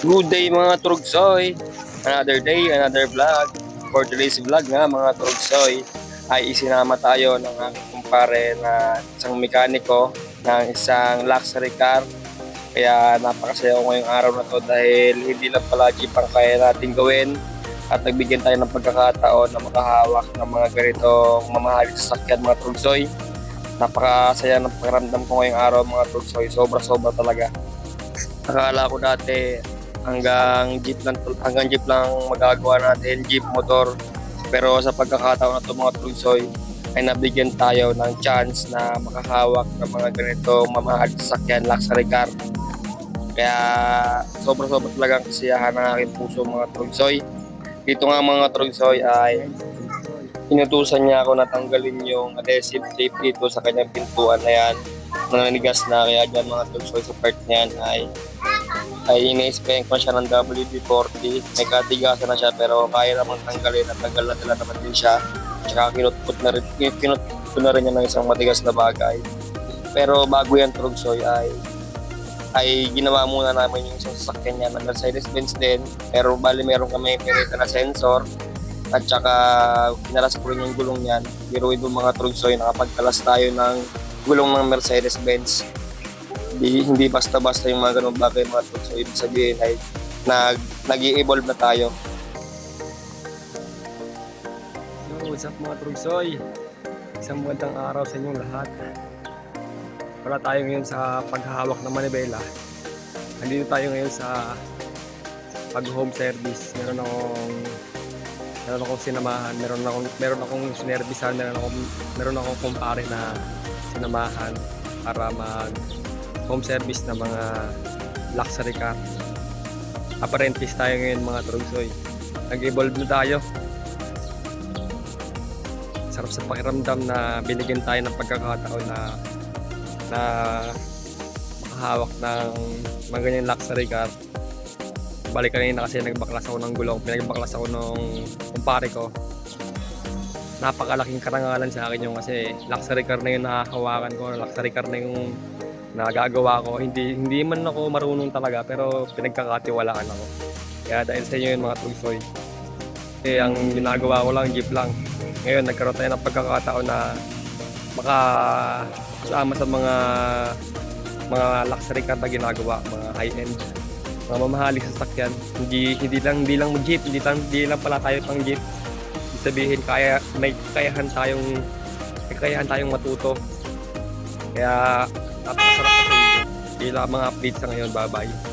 Good day mga Trugsoy! Another day, another vlog. For today's vlog nga mga Trugsoy ay isinama tayo ng aking kumpare na isang mekaniko ng isang luxury car. Kaya napakasaya ko ngayong araw na to dahil hindi lang pala jeep ang kaya natin gawin at nagbigyan tayo ng pagkakataon na makahawak ng mga ganitong mamahaling sasakyan mga Trugsoy. Napakasaya ng pakiramdam ko ngayong araw mga Trugsoy, sobra-sobra talaga. Akala ko dati hanggang jeep lang magagawa natin, jeep motor. Pero sa pagkakataon na ito mga Trugsoy ay nabigyan tayo ng chance na makahawak ng mga ganito mamahaling sasakyan, luxury car. Kaya sobra-sobra talagang kasiyahan ng aking puso mga Trugsoy. Dito nga mga Trugsoy ay inutusan niya ako na tanggalin yung adhesive tape dito sa kanyang pintuan na yan. Nananigas na, kaya dyan mga Trugsoy sa part niyan ay ina-sprayan ko siya ng WD-40. May katigasan na siya pero kaya namang tanggalin at tanggal na nila naman din siya. Tsaka kinutput ko na rin niya ng isang matigas na bagay. Pero bago yan Trugsoy ay ginawa muna namin yung isang sasakyan niya na Mercedes-Benz din. Pero bali meron kami pinita na sensor at tsaka kinalas ko rin yung gulong niyan. Pero ito mga Trugsoy, nakapagkalas tayo ng gulong ng Mercedes-Benz. Hindi basta-basta yung mga ganung bagay mga tol. So ibig sabihin ay nag-i-evolve na tayo. Yo, what's up mga Trugsoy? Isang magandang araw sa inyong lahat. Wala tayo ngayon sa paghahawak ng manibela. Nandito tayo ngayon sa pag-home service. Meron akong sinamahan, meron akong sinerbisan, meron akong kumpare na sinamahan para mag home service ng mga luxury car. Apprentice tayo ngayon mga Trugsoy. Nag-evolve na tayo. Sarap sa pakiramdam na binigyan tayo ng pagkakataon na makahawak ng mga ganyang luxury car. Balik kanina kasi nagbaklas ako ng gulong, pinagbaklas ako ng kumpare ko. Napakalaking karangalan sa akin yung kasi luxury car na yung nakahawakan ko, luxury car na yung nagagawa ko. Hindi man ako marunong talaga pero pinagkakatiwalaan ako. Kaya dahil sa inyo yun mga Trugsoy. Kasi ang ginagawa ko lang, jeep lang. Ngayon nagkaroon tayo ng pagkakataon na makasama sa mga luxury car na ginagawa, mga high-end, mga mamahaling sasakyan. Hindi lang jeep, hindi lang pala tayo pang jeep. Ibig sabihin may kakayahan tayong matuto. Kaya napakasarap kasi. Hindi lang mga updates sa ngayon. Bye-bye.